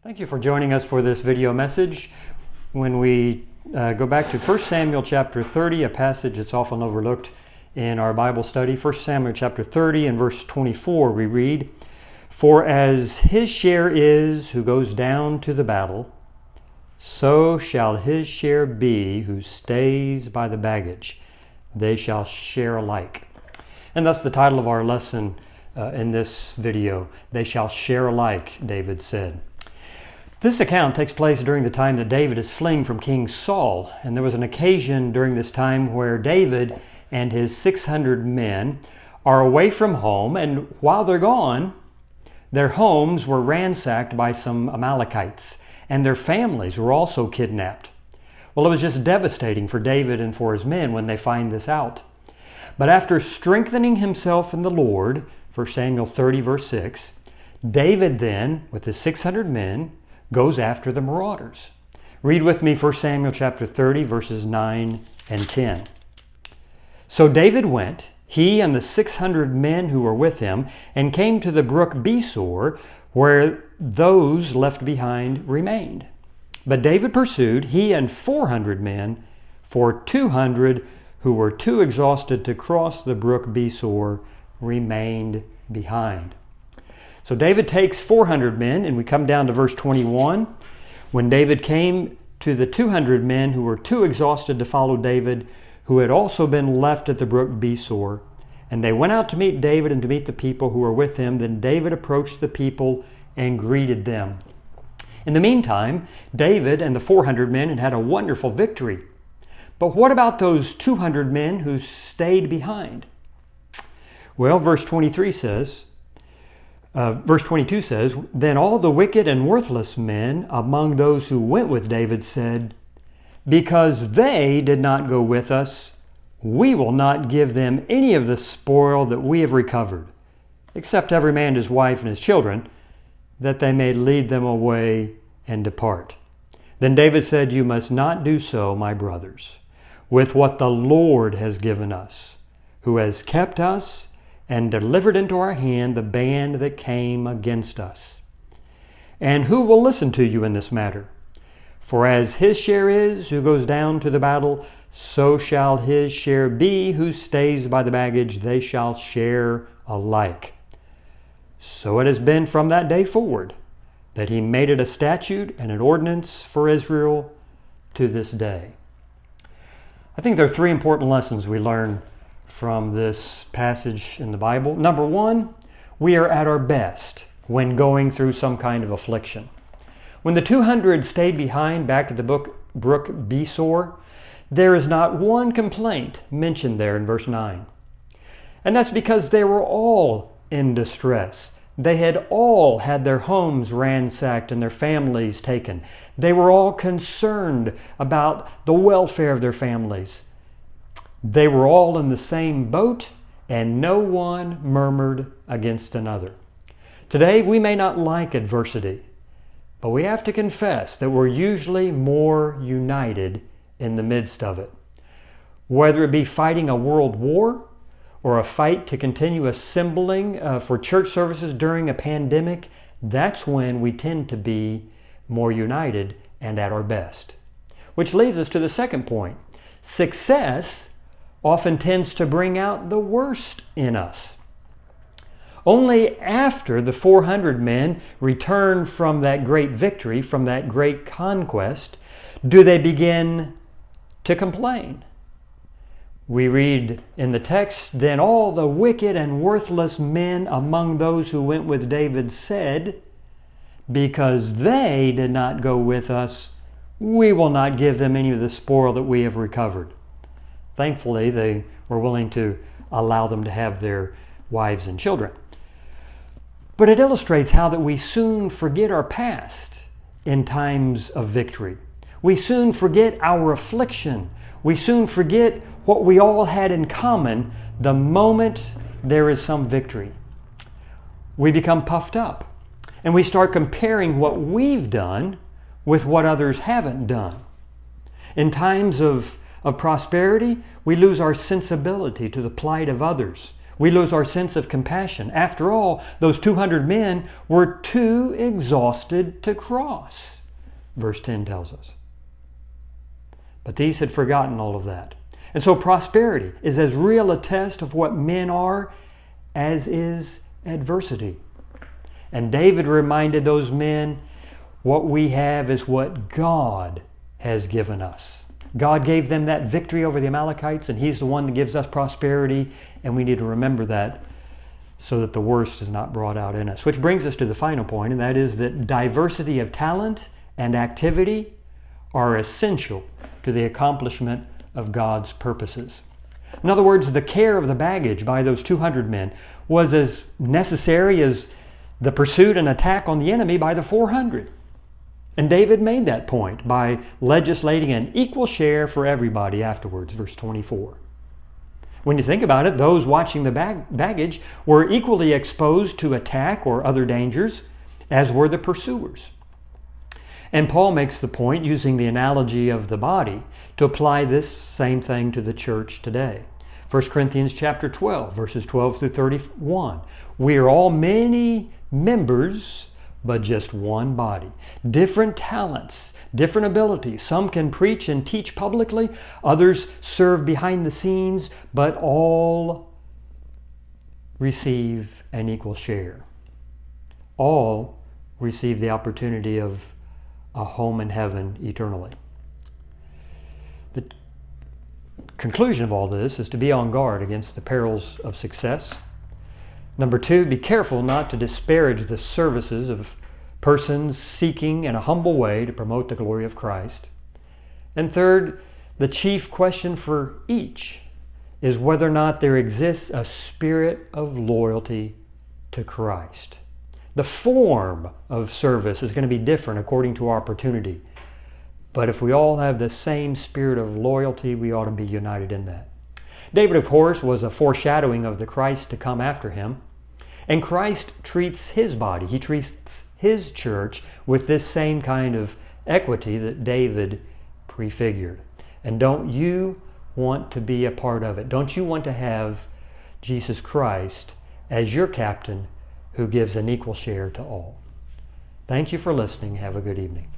Thank you for joining us for this video message. When we go back to 1 Samuel chapter 30, a passage that's often overlooked in our Bible study, 1 Samuel chapter 30 and verse 24, we read, "For as his share is who goes down to the battle, so shall his share be who stays by the baggage. They shall share alike." And that's the title of our lesson in this video. They shall share alike, David said. This account takes place during the time that David is fleeing from King Saul. And there was an occasion during this time where David and his 600 men are away from home. And while they're gone, their homes were ransacked by some Amalekites. And their families were also kidnapped. Well, it was just devastating for David and for his men when they find this out. But after strengthening himself in the Lord, 1 Samuel 30 verse 6, David then, with his 600 men, goes after the marauders. Read with me 1 Samuel chapter 30 verses 9 and 10. "So David went, he and the 600 men who were with him, and came to the brook Besor, where those left behind remained. But David pursued, he and 400 men, for 200 who were too exhausted to cross the brook Besor remained behind." So David takes 400 men, and we come down to verse 21. "When David came to the 200 men who were too exhausted to follow David, who had also been left at the brook Besor, and they went out to meet David and to meet the people who were with him, then David approached the people and greeted them." In the meantime, David and the 400 men had had a wonderful victory. But what about those 200 men who stayed behind? Well, verse 22 says, "Then all the wicked and worthless men among those who went with David said, 'Because they did not go with us, we will not give them any of the spoil that we have recovered, except every man his wife and his children, that they may lead them away and depart.' Then David said, 'You must not do so, my brothers, with what the Lord has given us, who has kept us and delivered into our hand the band that came against us. And who will listen to you in this matter? For as his share is who goes down to the battle, so shall his share be who stays by the baggage. They shall share alike.' So it has been from that day forward that he made it a statute and an ordinance for Israel to this day." I think there are three important lessons we learn from this passage in the Bible. Number one, we are at our best when going through some kind of affliction. When the 200 stayed behind back at the brook Besor, there is not one complaint mentioned there in verse 9. And that's because they were all in distress. They had all had their homes ransacked and their families taken. They were all concerned about the welfare of their families. They were all in the same boat, and no one murmured against another. Today, we may not like adversity, but we have to confess that we're usually more united in the midst of it. Whether it be fighting a world war or a fight to continue assembling for church services during a pandemic, that's when we tend to be more united and at our best. Which leads us to the second point. Success often tends to bring out the worst in us. Only after the 400 men return from that great victory, from that great conquest, do they begin to complain. We read in the text, "Then all the wicked and worthless men among those who went with David said, 'Because they did not go with us, we will not give them any of the spoil that we have recovered.'" Thankfully, they were willing to allow them to have their wives and children. But it illustrates how that we soon forget our past in times of victory. We soon forget our affliction. We soon forget what we all had in common the moment there is some victory. We become puffed up, and we start comparing what we've done with what others haven't done. In times of prosperity, we lose our sensibility to the plight of others. We lose our sense of compassion. After all, those 200 men were too exhausted to cross, verse 10 tells us. But these had forgotten all of that. And so prosperity is as real a test of what men are as is adversity. And David reminded those men, what we have is what God has given us. God gave them that victory over the Amalekites, and He's the one that gives us prosperity, and we need to remember that so that the worst is not brought out in us. Which brings us to the final point, and that is that diversity of talent and activity are essential to the accomplishment of God's purposes. In other words, the care of the baggage by those 200 men was as necessary as the pursuit and attack on the enemy by the 400. And David made that point by legislating an equal share for everybody afterwards, verse 24. When you think about it, those watching the baggage were equally exposed to attack or other dangers, as were the pursuers. And Paul makes the point, using the analogy of the body, to apply this same thing to the church today. 1 Corinthians chapter 12, verses 12 through 31. We are all many members, but just one body. Different talents, different abilities. Some can preach and teach publicly. Others serve behind the scenes, but all receive an equal share. All receive the opportunity of a home in heaven eternally. The conclusion of all this is to be on guard against the perils of success. Number 2, be careful not to disparage the services of persons seeking in a humble way to promote the glory of Christ. And third, the chief question for each is whether or not there exists a spirit of loyalty to Christ. The form of service is going to be different according to our opportunity. But if we all have the same spirit of loyalty, we ought to be united in that. David, of course, was a foreshadowing of the Christ to come after him. And Christ treats His body, He treats His church with this same kind of equity that David prefigured. And don't you want to be a part of it? Don't you want to have Jesus Christ as your captain who gives an equal share to all? Thank you for listening. Have a good evening.